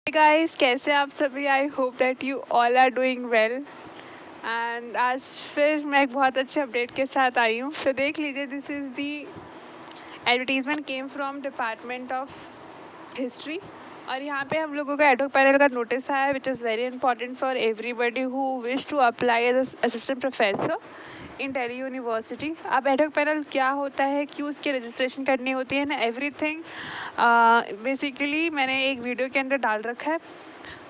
Guys, कैसे आप सभी? I hope that you all are doing well. And आज फिर मैं एक बहुत अच्छे अपडेट के साथ आई हूँ। तो देख लीजिए, this is the advertisement came from department of history. और यहाँ पे हम लोगों का एडहोक पैनल का नोटिस आया है, which is very important for everybody who wish to apply as assistant professor in Delhi university. अब एडहोक पैनल क्या होता है, क्यों उसकी रजिस्ट्रेशन करनी होती है ना, एवरीथिंग बेसिकली मैंने एक वीडियो के अंदर डाल रखा है,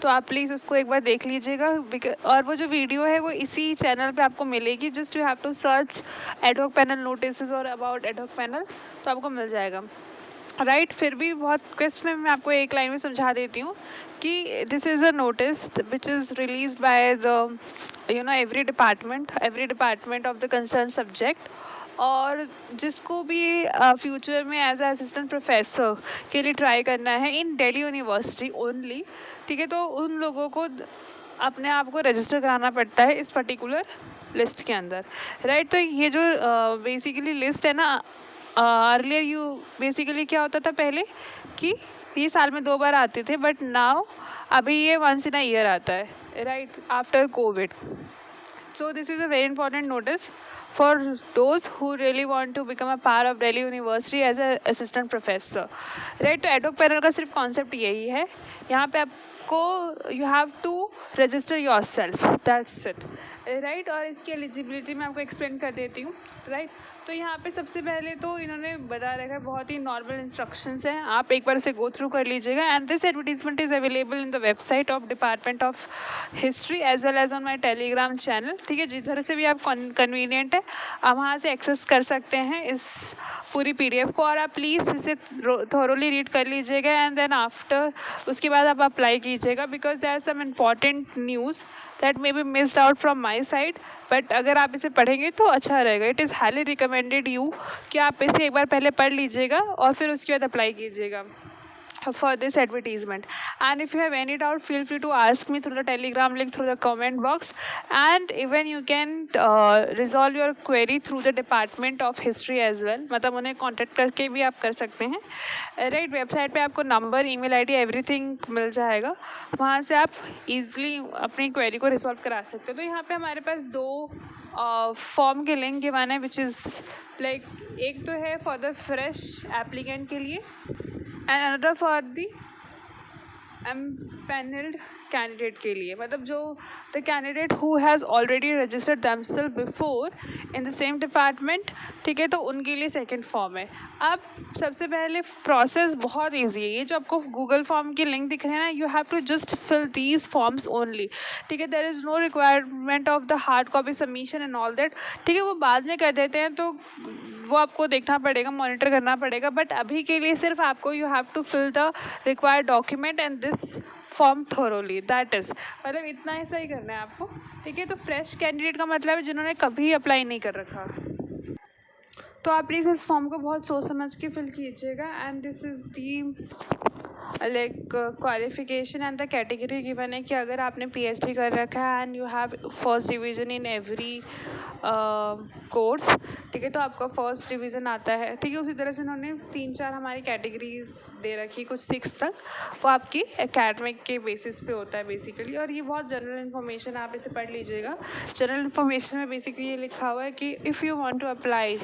तो आप प्लीज़ उसको एक बार देख लीजिएगा। और वो जो वीडियो है वो इसी चैनल पे आपको मिलेगी। Just you have to search ad hoc panel notice और अबाउट एडहोक पैनल, तो आपको मिल जाएगा। राइट फिर भी बहुत क्रिस्प में मैं आपको एक लाइन में समझा देती हूँ कि this is a notice which is release by the every department of the concern subject. और जिसको भी फ्यूचर में एज अ असिस्टेंट प्रोफेसर के लिए ट्राई करना है इन दिल्ली यूनिवर्सिटी ओनली, ठीक है, तो उन लोगों को अपने आप को रजिस्टर कराना पड़ता है इस पर्टिकुलर लिस्ट के अंदर। राइट तो ये जो बेसिकली लिस्ट है ना, अर्लियर यू बेसिकली क्या होता था पहले कि ये साल में 2 बार आते थे, बट नाउ अभी ये वंस इन अ ईयर आता है, right, after Covid. So this is a very important notice for those who really want to become a part of Delhi University as a assistant professor, right? तो एडहोक panel का सिर्फ concept यही है, यहाँ पे आपको you have to register yourself, that's it, right. और इसकी एलिजिबिलिटी मैं आपको एक्सप्लेन कर देती हूँ, राइट। तो यहाँ पे सबसे पहले तो इन्होंने बता रखा है, बहुत ही नॉर्मल इंस्ट्रक्शंस हैं, आप एक बार उसे गो थ्रू कर लीजिएगा। And this advertisement is available in the website of department of history as well as on my Telegram channel, ठीक है। जिधर से भी आप कन्वीनियंट है आप वहाँ से एक्सेस कर सकते हैं इस पूरी PDF को, और आप प्लीज़ इसे थोरोली रीड कर लीजिएगा। एंड देन आफ्टर उसके बाद आप अप्लाई कीजिएगा, because there are some important news that may be missed out from my side, but अगर आप इसे पढ़ेंगे तो अच्छा रहेगा। It is highly recommended you कि आप इसे एक बार पहले पढ़ लीजिएगा और फिर उसके बाद अप्लाई कीजिएगा for this advertisement. And if you have any doubt, feel free to ask me through the telegram link, through the comment box, and even you can resolve your query through the department of history as well, मतलब उन्हें contact करके भी आप कर सकते हैं, right. Website पे आपको नंबर, email ID, एवरीथिंग मिल जाएगा, वहाँ से आप easily अपनी क्वेरी को रिजॉल्व करा सकते हो। तो यहाँ पे हमारे पास 2 फॉर्म के लिंक गिवन है, विच इज़ लाइक एक तो है फॉर द फ्रेश एप्लीकेंट के लिए and another for the empanelled candidate के लिए, मतलब जो the candidate who has already registered themselves before in the same department, ठीक है, तो उनके लिए सेकंड फॉर्म है। अब सबसे पहले प्रोसेस बहुत इजी है, ये जो आपको गूगल फॉर्म के लिंक दिख रहे हैं ना, you have to just fill these forms only, ठीक है। There is no requirement of the hard copy submission and all that, ठीक है, वो बाद में कर देते हैं, तो वो आपको देखना पड़ेगा, मॉनिटर करना पड़ेगा, बट अभी के लिए सिर्फ आपको you have to fill the required document and this form thoroughly, that is, मतलब इतना ऐसा ही करना है आपको, ठीक है। तो फ्रेश कैंडिडेट का मतलब है जिन्होंने कभी अप्लाई नहीं कर रखा, तो आप प्लीज़ इस फॉर्म को बहुत सोच समझ के फिल कीजिएगा। And this is the like qualification and the category given है कि अगर आपने PhD कर रखा है and you have first division in every course, ठीक है, तो आपका फर्स्ट डिवीज़न आता है, ठीक है। उसी तरह से उन्होंने 3-4 हमारी कैटेगरीज दे रखी, कुछ 6 तक, वो आपकी एकेडमिक के बेसिस पे होता है बेसिकली। और ये बहुत जनरल इन्फॉर्मेशन, आप इसे पढ़ लीजिएगा। जनरल इन्फॉर्मेशन में बेसिकली ये लिखा हुआ है कि if you want to apply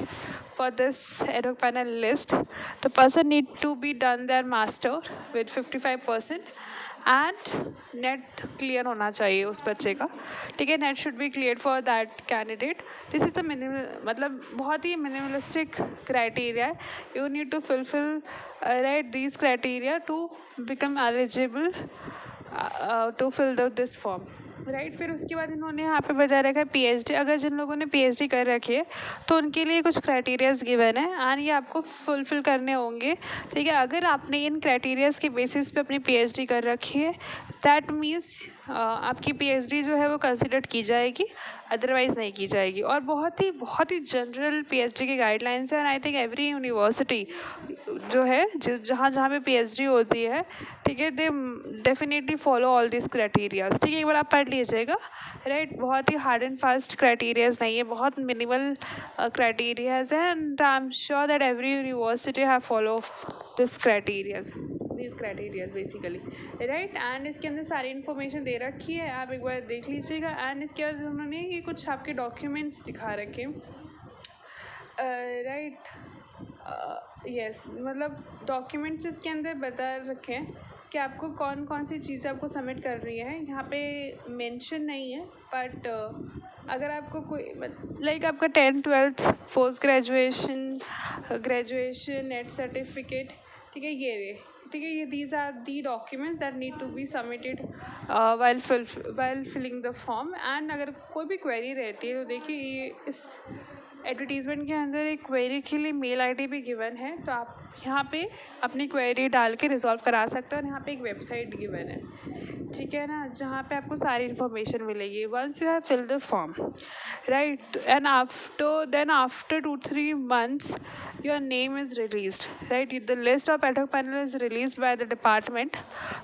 for this ad hoc panel list, the person need to be done their master with 55% and NET clear होना चाहिए उस बच्चे का, ठीक है। NET should be clear for that candidate. This is the minimal, मतलब बहुत ही मिनिमलिस्टिक क्राइटेरिया है। You need to fulfil right these criteria to become eligible to fill this form, right. फिर उसके बाद इन्होंने यहाँ पे बता रखा है PhD, अगर जिन लोगों ने PhD कर रखी है तो उनके लिए कुछ क्राइटेरियाज गिवन है एंड ये आपको फुलफिल करने होंगे, ठीक है। अगर आपने इन क्राइटेरियाज के बेसिस पे अपनी PhD कर रखी है, दैट मीन्स आपकी PhD जो है वो कंसिडर की जाएगी, अदरवाइज़ नहीं की जाएगी। और बहुत ही जनरल PhD की गाइडलाइंस है, and I think every university जो है जहाँ जहाँ पे PhD होती है, ठीक है, they definitely follow all this criterias, ठीक है। एक बार आप पढ़ लीजिएगा, राइट। बहुत ही हार्ड एंड फास्ट क्राइटेरियाज नहीं है, बहुत मिनिमल क्राइटेरियाज है, and I am sure that every university have follow this criterias, these criteria basically, right. And इसके अंदर सारी इन्फॉर्मेशन दे रखी है, आप एक बार देख लीजिएगा। एंड इसके बाद उन्होंने ये कुछ आपके डॉक्यूमेंट्स दिखा रखे, राइट, यस, मतलब डॉक्यूमेंट्स इसके अंदर बता रखे हैं कि आपको कौन कौन सी चीज़ें आपको सबमिट करनी है। यहाँ पे मेंशन नहीं है, बट अगर आपको कोई लाइक आपका 10th 12th post graduation net certificate, ठीक है, ये these are the documents that need to be submitted while filling the form. And अगर कोई भी क्वेरी रहती है तो देखिए ये इस एडवर्टीज़मेंट के अंदर एक क्वेरी के लिए मेल आईडी भी गिवन है, तो आप यहाँ पे अपनी क्वेरी डाल के रिजॉल्व करा सकते हो। और यहाँ पे एक वेबसाइट गिवन है, ठीक है ना, जहाँ पे आपको सारी इन्फॉर्मेशन मिलेगी once you have fill the form, right. And after 2-3 months your name is released, right, the list of ad hoc panel is released by the department.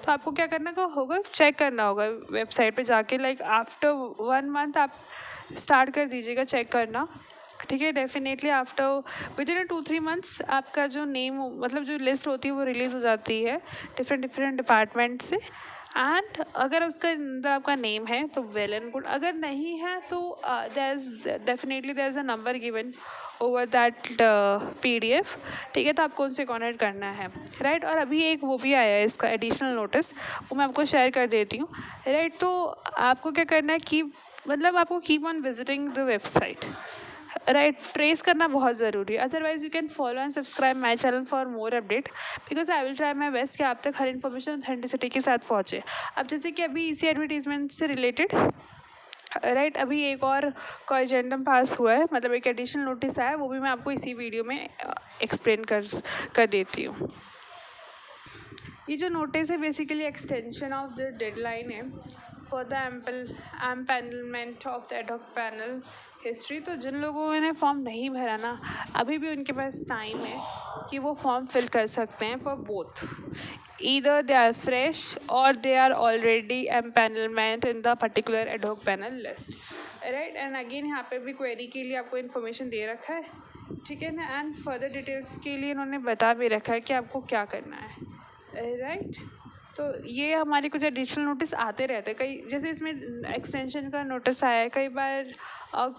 तो आपको क्या करना होगा, चेक करना होगा वेबसाइट पे जाके, लाइक आफ्टर 1 month आप स्टार्ट कर दीजिएगा चेक करना, ठीक है। डेफिनेटली आफ्टर विदिन 2-3 months आपका जो नेम, मतलब जो लिस्ट होती है वो रिलीज़ हो जाती है डिफरेंट डिपार्टमेंट से। एंड अगर उसका अंदर आपका नेम है तो वेल एंड गुड, अगर नहीं है तो there is a number given over that PDF, ठीक है। तो आपको उनसे कॉन्टेक्ट करना है, राइट। और अभी एक वो भी आया है इसका एडिशनल नोटिस, वो मैं आपको शेयर कर देती हूँ, राइट। तो आपको क्या करना है, आपको keep on visiting the website, right, trace करना बहुत ज़रूरी है। Otherwise you can follow and subscribe my channel for more update, because I will try my best कि आप तक हर इन्फॉर्मेशन ऑथेंटिसिटी के साथ पहुँचे। अब जैसे कि अभी इसी एडवर्टीजमेंट से रिलेटेड, राइट, अभी एक और कॉरिजेंडम पास हुआ है, मतलब एक एडिशनल नोटिस आया है, वो भी मैं आपको इसी वीडियो में एक्सप्लेन कर देती हूँ। ये जो नोटिस है basically extension of the deadline है for the empanelment of the ad hoc panel history. तो जिन लोगों ने फॉर्म नहीं भरा ना, अभी भी उनके पास टाइम है कि वो फॉर्म फिल कर सकते हैं for both, either they are fresh और they are already empanelment in the particular ad hoc panel list, right. And again यहाँ पे भी क्वेरी के लिए आपको इन्फॉर्मेशन दे रखा है, ठीक है ना। एंड फर्दर डिटेल्स के लिए इन्होंने बता भी रखा है कि आपको क्या करना है, राइट। तो ये हमारे कुछ एडिशनल नोटिस आते रहते हैं, कई जैसे इसमें एक्सटेंशन का नोटिस आया है, कई बार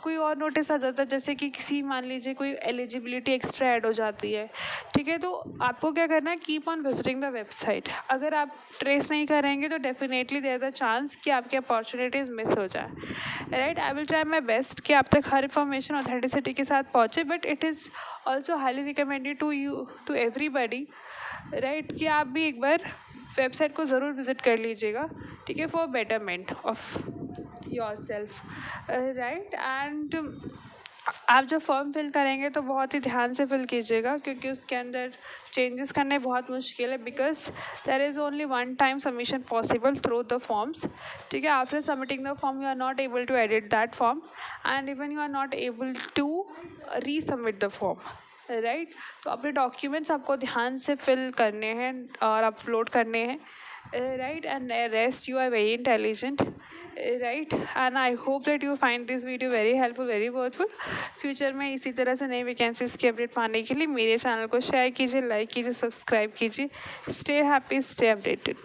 कोई और नोटिस आ जाता है, जैसे कि किसी मान लीजिए कोई एलिजिबिलिटी एक्स्ट्रा ऐड हो जाती है, ठीक है। तो आपको क्या करना है, keep on visiting the website. अगर आप ट्रेस नहीं करेंगे तो डेफिनेटली देयर द चांस कि आपकी अपॉर्चुनिटीज़ मिस हो जाए, right. I will try my best कि आप तक हर इन्फॉर्मेशन ऑथेंटिसिटी के साथ पहुँचे, but it is also highly recommended to everybody, right, कि आप भी एक बार वेबसाइट को ज़रूर विज़िट कर लीजिएगा, ठीक है, for betterment of your self, right. And आप जब फॉर्म फिल करेंगे तो बहुत ही ध्यान से फिल कीजिएगा, क्योंकि उसके अंदर चेंजेस करने बहुत मुश्किल है, because there is only one time submission possible through the forms, ठीक है। After submitting the form you are not able to edit that form, and even you are not able to resubmit the form, right. तो अपने documents आपको ध्यान से fill करने हैं और अपलोड करने हैं, right. And rest you are very intelligent, right. And I hope that you find this video very helpful, very worthful. Future में इसी तरह से नई वैकेंसीज़ की अपडेट पाने के लिए मेरे चैनल को शेयर कीजिए, लाइक कीजिए, सब्सक्राइब कीजिए। Stay happy, stay updated.